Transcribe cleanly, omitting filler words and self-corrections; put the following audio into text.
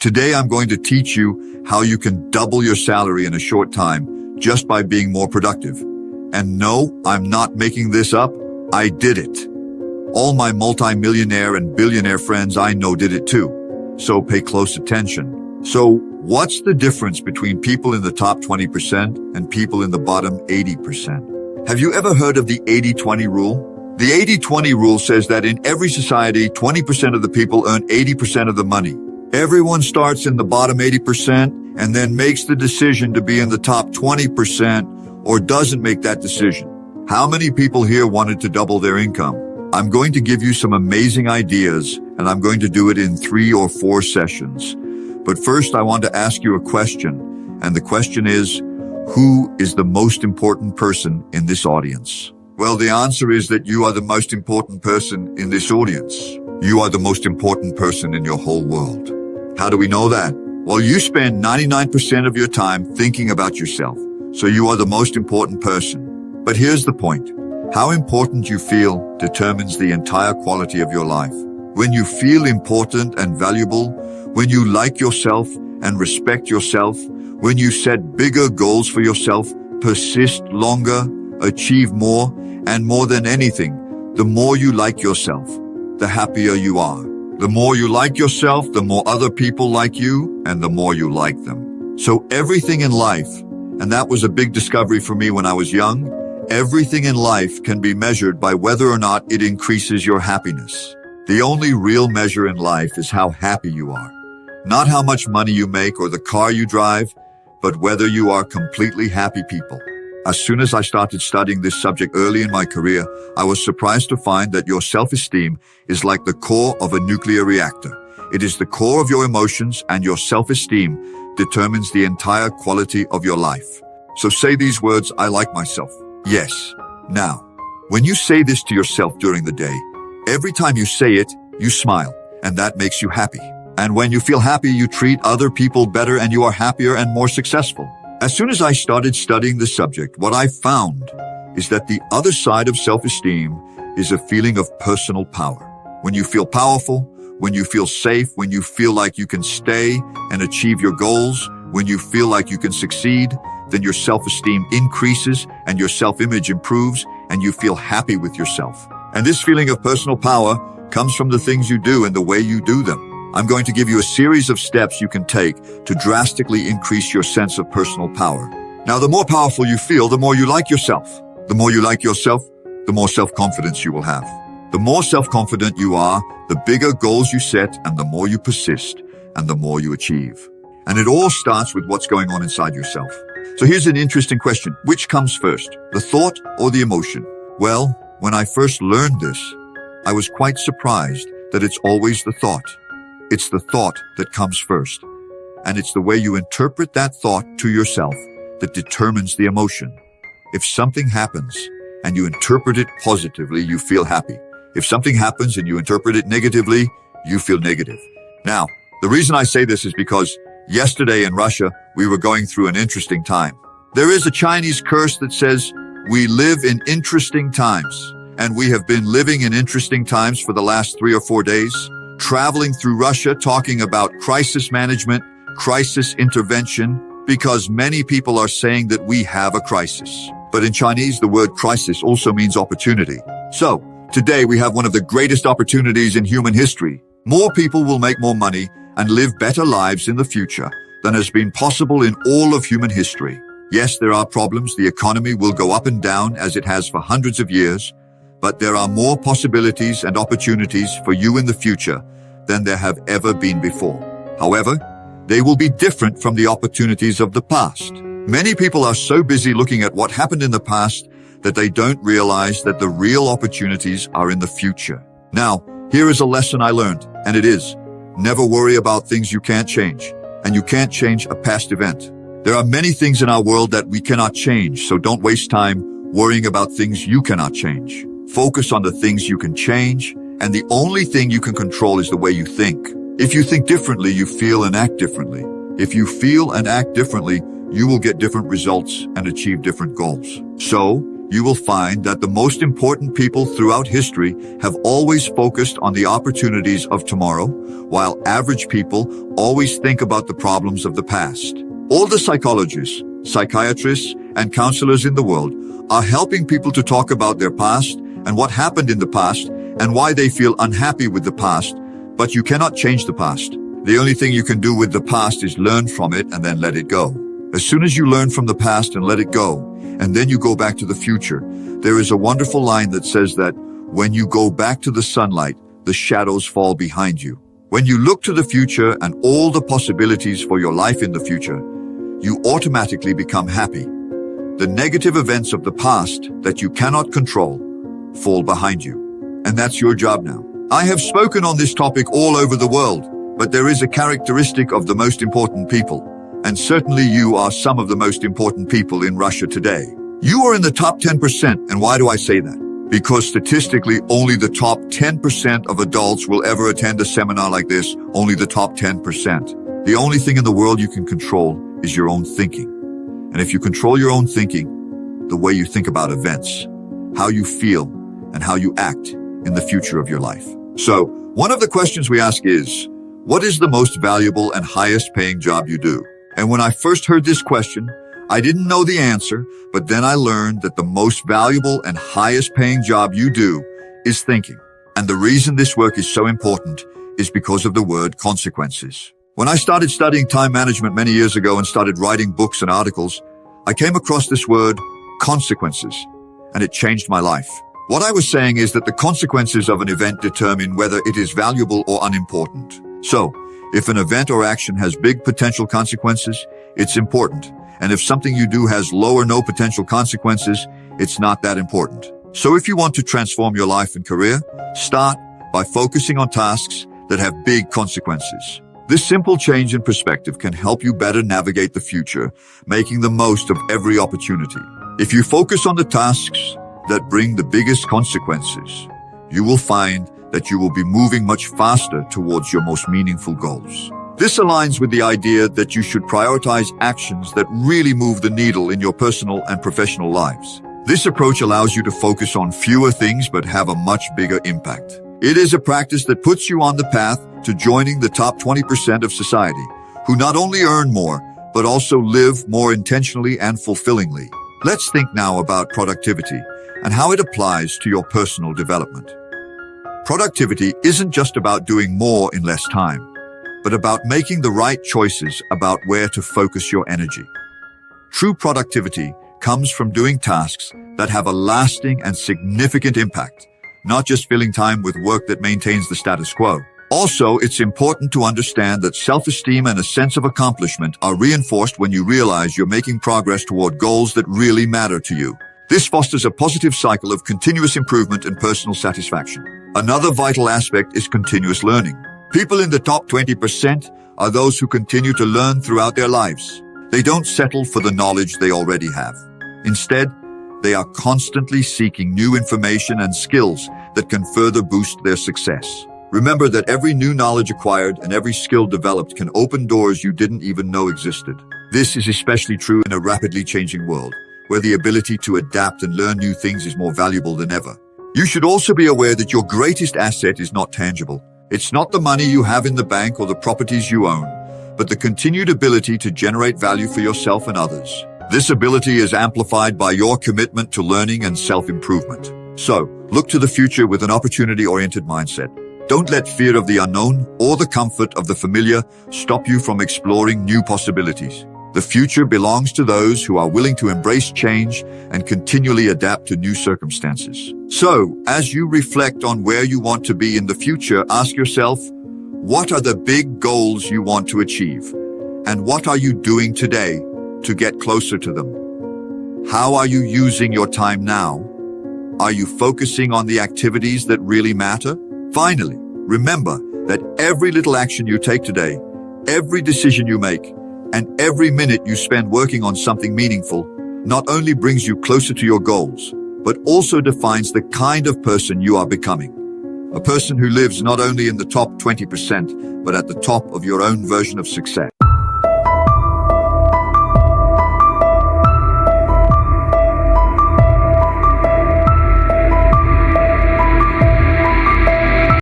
Today I'm going to teach you how you can double your salary in a short time just by being more productive. And no, I'm not making this up. I did it. All my multi-millionaire and billionaire friends I know did it too. So pay close attention. So what's the difference between people in the top 20% and people in the bottom 80%? Have you ever heard of the 80-20 rule? The 80-20 rule says that in every society, 20% of the people earn 80% of the money. Everyone starts in the bottom 80% and then makes the decision to be in the top 20% or doesn't make that decision. How many people here wanted to double their income? I'm going to give you some amazing ideas, and I'm going to do it in 3 or 4 sessions. But first, I want to ask you a question, and the question is, who is the most important person in this audience? Well, the answer is that you are the most important person in this audience. You are the most important person in your whole world. How do we know that? Well, you spend 99% of your time thinking about yourself, so you are the most important person. But here's the point. How important you feel determines the entire quality of your life. When you feel important and valuable, when you like yourself and respect yourself, when you set bigger goals for yourself, persist longer, achieve more, and more than anything, the more you like yourself, the happier you are. The more you like yourself, the more other people like you, and the more you like them. So everything in life, and that was a big discovery for me when I was young, everything in life can be measured by whether or not it increases your happiness. The only real measure in life is how happy you are. Not how much money you make or the car you drive, but whether you are completely happy people. As soon as I started studying this subject early in my career, I was surprised to find that your self-esteem is like the core of a nuclear reactor. It is the core of your emotions, and your self-esteem determines the entire quality of your life. So say these words, I like myself. Yes. Now, when you say this to yourself during the day, every time you say it, you smile, and that makes you happy. And when you feel happy, you treat other people better and you are happier and more successful. As soon as I started studying the subject, what I found is that the other side of self-esteem is a feeling of personal power. When you feel powerful, when you feel safe, when you feel like you can stay and achieve your goals, when you feel like you can succeed, then your self-esteem increases and your self-image improves and you feel happy with yourself. And this feeling of personal power comes from the things you do and the way you do them. I'm going to give you a series of steps you can take to drastically increase your sense of personal power. Now, the more powerful you feel, the more you like yourself. The more you like yourself, the more self-confidence you will have. The more self-confident you are, the bigger goals you set and the more you persist and the more you achieve. And it all starts with what's going on inside yourself. So here's an interesting question. Which comes first, the thought or the emotion? Well, when I first learned this, I was quite surprised that it's always the thought. It's the thought that comes first. And it's the way you interpret that thought to yourself that determines the emotion. If something happens and you interpret it positively, you feel happy. If something happens and you interpret it negatively, you feel negative. Now, the reason I say this is because yesterday in Russia, we were going through an interesting time. There is a Chinese curse that says, we live in interesting times. And we have been living in interesting times for the last 3 or 4 days. Traveling through Russia, talking about crisis management, crisis intervention, because many people are saying that we have a crisis. But in Chinese, the word crisis also means opportunity. So, today we have one of the greatest opportunities in human history. More people will make more money and live better lives in the future than has been possible in all of human history. Yes, there are problems. The economy will go up and down as it has for hundreds of years. But there are more possibilities and opportunities for you in the future than there have ever been before. However, they will be different from the opportunities of the past. Many people are so busy looking at what happened in the past that they don't realize that the real opportunities are in the future. Now, here is a lesson I learned, and it is, never worry about things you can't change, and you can't change a past event. There are many things in our world that we cannot change, so don't waste time worrying about things you cannot change. Focus on the things you can change, and the only thing you can control is the way you think. If you think differently, you feel and act differently. If you feel and act differently, you will get different results and achieve different goals. So, you will find that the most important people throughout history have always focused on the opportunities of tomorrow, while average people always think about the problems of the past. All the psychologists, psychiatrists, and counselors in the world are helping people to talk about their past and what happened in the past and why they feel unhappy with the past, but you cannot change the past. The only thing you can do with the past is learn from it and then let it go. As soon as you learn from the past and let it go, and then you go back to the future, there is a wonderful line that says that when you go back to the sunlight, the shadows fall behind you. When you look to the future and all the possibilities for your life in the future, you automatically become happy. The negative events of the past that you cannot control fall behind you. And that's your job now. I have spoken on this topic all over the world, but there is a characteristic of the most important people. And certainly you are some of the most important people in Russia today. You are in the top 10%. And why do I say that? Because statistically, only the top 10% of adults will ever attend a seminar like this. Only the top 10%. The only thing in the world you can control is your own thinking. And if you control your own thinking, the way you think about events, how you feel, and how you act in the future of your life. So, one of the questions we ask is, what is the most valuable and highest paying job you do? And when I first heard this question, I didn't know the answer, but then I learned that the most valuable and highest paying job you do is thinking. And the reason this work is so important is because of the word consequences. When I started studying time management many years ago and started writing books and articles, I came across this word, consequences, and it changed my life. What I was saying is that the consequences of an event determine whether it is valuable or unimportant. So, if an event or action has big potential consequences, it's important. And if something you do has low or no potential consequences, it's not that important. So if you want to transform your life and career, start by focusing on tasks that have big consequences. This simple change in perspective can help you better navigate the future, making the most of every opportunity. If you focus on the tasks that bring the biggest consequences, you will find that you will be moving much faster towards your most meaningful goals. This aligns with the idea that you should prioritize actions that really move the needle in your personal and professional lives. This approach allows you to focus on fewer things but have a much bigger impact. It is a practice that puts you on the path to joining the top 20% of society, who not only earn more, but also live more intentionally and fulfillingly. Let's think now about productivity and how it applies to your personal development. Productivity isn't just about doing more in less time, but about making the right choices about where to focus your energy. True productivity comes from doing tasks that have a lasting and significant impact, not just filling time with work that maintains the status quo. Also, it's important to understand that self-esteem and a sense of accomplishment are reinforced when you realize you're making progress toward goals that really matter to you. This fosters a positive cycle of continuous improvement and personal satisfaction. Another vital aspect is continuous learning. People in the top 20% are those who continue to learn throughout their lives. They don't settle for the knowledge they already have. Instead, they are constantly seeking new information and skills that can further boost their success. Remember that every new knowledge acquired and every skill developed can open doors you didn't even know existed. This is especially true in a rapidly changing world, where the ability to adapt and learn new things is more valuable than ever. You should also be aware that your greatest asset is not tangible. It's not the money you have in the bank or the properties you own, but the continued ability to generate value for yourself and others. This ability is amplified by your commitment to learning and self-improvement. So, look to the future with an opportunity-oriented mindset. Don't let fear of the unknown or the comfort of the familiar stop you from exploring new possibilities. The future belongs to those who are willing to embrace change and continually adapt to new circumstances. So, as you reflect on where you want to be in the future, ask yourself, what are the big goals you want to achieve? And what are you doing today to get closer to them? How are you using your time now? Are you focusing on the activities that really matter? Finally, remember that every little action you take today, every decision you make, and every minute you spend working on something meaningful not only brings you closer to your goals, but also defines the kind of person you are becoming. A person who lives not only in the top 20%, but at the top of your own version of success.